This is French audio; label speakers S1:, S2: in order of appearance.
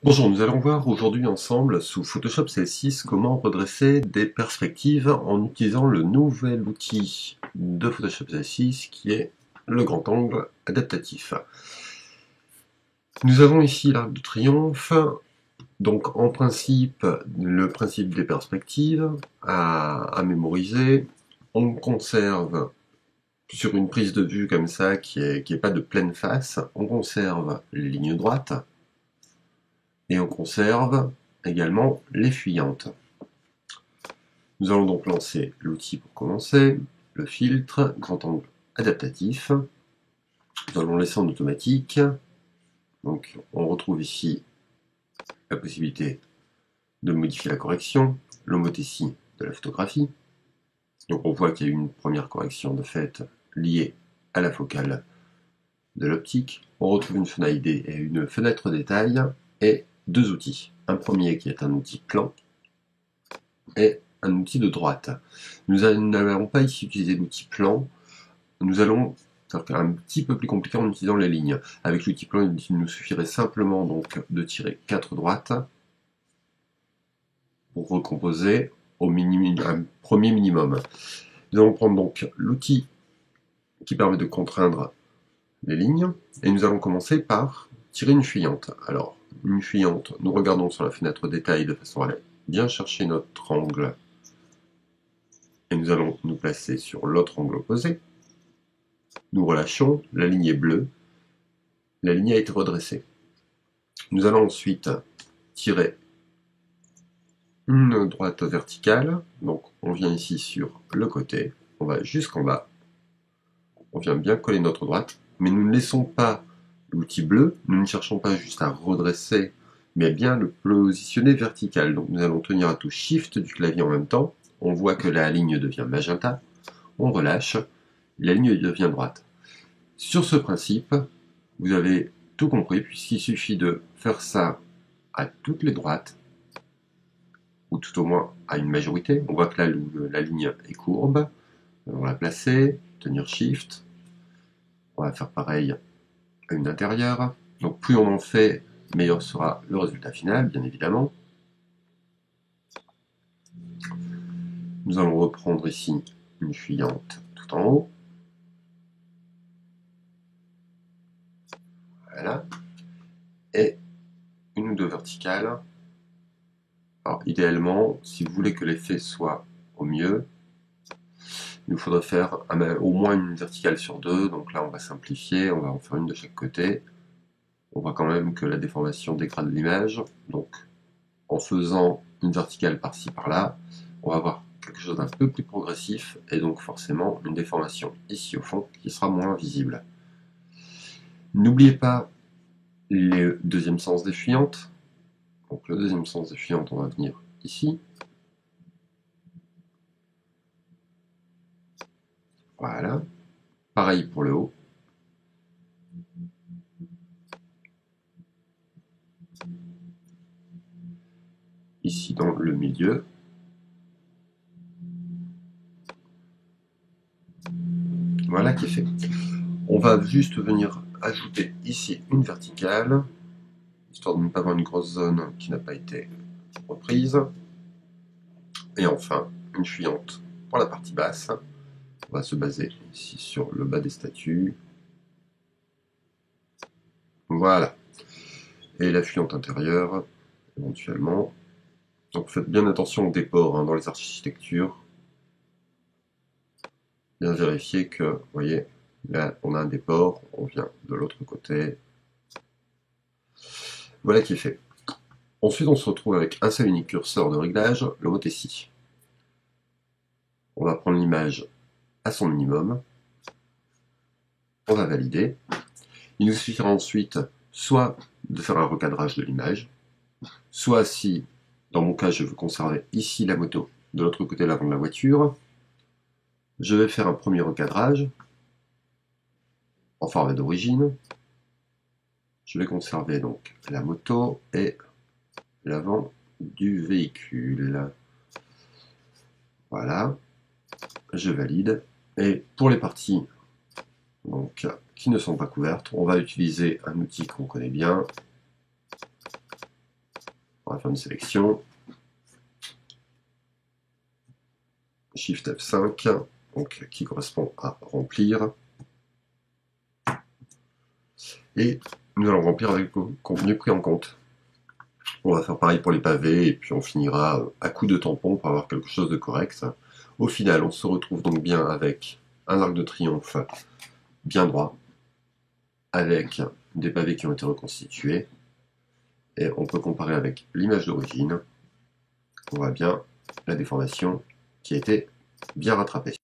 S1: Bonjour, nous allons voir aujourd'hui ensemble sous Photoshop CS6 comment redresser des perspectives en utilisant le nouvel outil de Photoshop CS6 qui est le grand angle adaptatif. Nous avons ici l'arc de triomphe, donc en principe le principe des perspectives à mémoriser. On conserve sur une prise de vue comme ça qui est pas de pleine face, on conserve les lignes droites. Et on conserve également les fuyantes. Nous allons donc lancer l'outil pour commencer, le filtre, grand angle adaptatif. Nous allons laisser en automatique. Donc on retrouve ici la possibilité de modifier la correction, l'homothétie de la photographie. Donc on voit qu'il y a eu une première correction de fait liée à la focale de l'optique. On retrouve une fenêtre ID et une fenêtre détail et deux outils. Un premier qui est un outil plan et un outil de droite. Nous n'allons pas ici utiliser l'outil plan, nous allons faire un petit peu plus compliqué en utilisant les lignes. Avec l'outil plan, il nous suffirait simplement donc de tirer 4 droites pour recomposer au minimum, un premier minimum. Nous allons prendre donc l'outil qui permet de contraindre les lignes et nous allons commencer par tirer une fuyante. Alors, une fuyante, nous regardons sur la fenêtre détail de façon à aller bien chercher notre angle et nous allons nous placer sur l'autre angle opposé. Nous relâchons, la ligne est bleue, la ligne a été redressée. Nous allons ensuite tirer une droite verticale, donc on vient ici sur le côté, on va jusqu'en bas, on vient bien coller notre droite, mais nous ne laissons pas l'outil bleu, nous ne cherchons pas juste à redresser, mais bien le positionner vertical. Donc nous allons tenir la touche Shift du clavier en même temps, on voit que la ligne devient magenta, on relâche, la ligne devient droite. Sur ce principe, vous avez tout compris, puisqu'il suffit de faire ça à toutes les droites, ou tout au moins à une majorité. On voit que là, la ligne est courbe. On va la placer, tenir Shift. On va faire pareil à une intérieure. Donc plus on en fait, meilleur sera le résultat final, bien évidemment. Nous allons reprendre ici une fuyante tout en haut. Voilà. Et une ou deux verticales. Alors idéalement, si vous voulez que l'effet soit au mieux, il nous faudrait faire au moins une verticale sur deux, donc là on va simplifier, on va en faire une de chaque côté. On voit quand même que la déformation dégrade l'image, donc en faisant une verticale par-ci par-là, on va avoir quelque chose d'un peu plus progressif, et donc forcément une déformation ici au fond qui sera moins visible. N'oubliez pas le deuxième sens des fuyantes. Donc le deuxième sens des fuyantes, on va venir ici. Voilà. Pareil pour le haut. Ici dans le milieu. Voilà qui est fait. On va juste venir ajouter ici une verticale, histoire de ne pas avoir une grosse zone qui n'a pas été reprise. Et enfin, une fuyante pour la partie basse. On va se baser ici sur le bas des statues. Voilà. Et la fuyante intérieure, éventuellement. Donc faites bien attention aux déports dans les architectures. Bien vérifier que, vous voyez, là on a un déport, on vient de l'autre côté. Voilà qui est fait. Ensuite on se retrouve avec un seul unique curseur de réglage, l'homothétie. On va prendre l'image à son minimum. On va valider. Il nous suffira ensuite soit de faire un recadrage de l'image, soit si, dans mon cas, je veux conserver ici la moto, de l'autre côté l'avant de la voiture, je vais faire un premier recadrage en format d'origine. Je vais conserver donc la moto et l'avant du véhicule. Voilà, je valide. Et pour les parties donc, qui ne sont pas couvertes, on va utiliser un outil qu'on connaît bien, On va faire une sélection. Shift F5, donc qui correspond à remplir. Et nous allons remplir avec le contenu pris en compte. On va faire pareil pour les pavés, et puis on finira à coup de tampon pour avoir quelque chose de correct. Au final, on se retrouve donc bien avec un arc de triomphe bien droit, avec des pavés qui ont été reconstitués, et on peut comparer avec l'image d'origine. On voit bien la déformation qui a été bien rattrapée.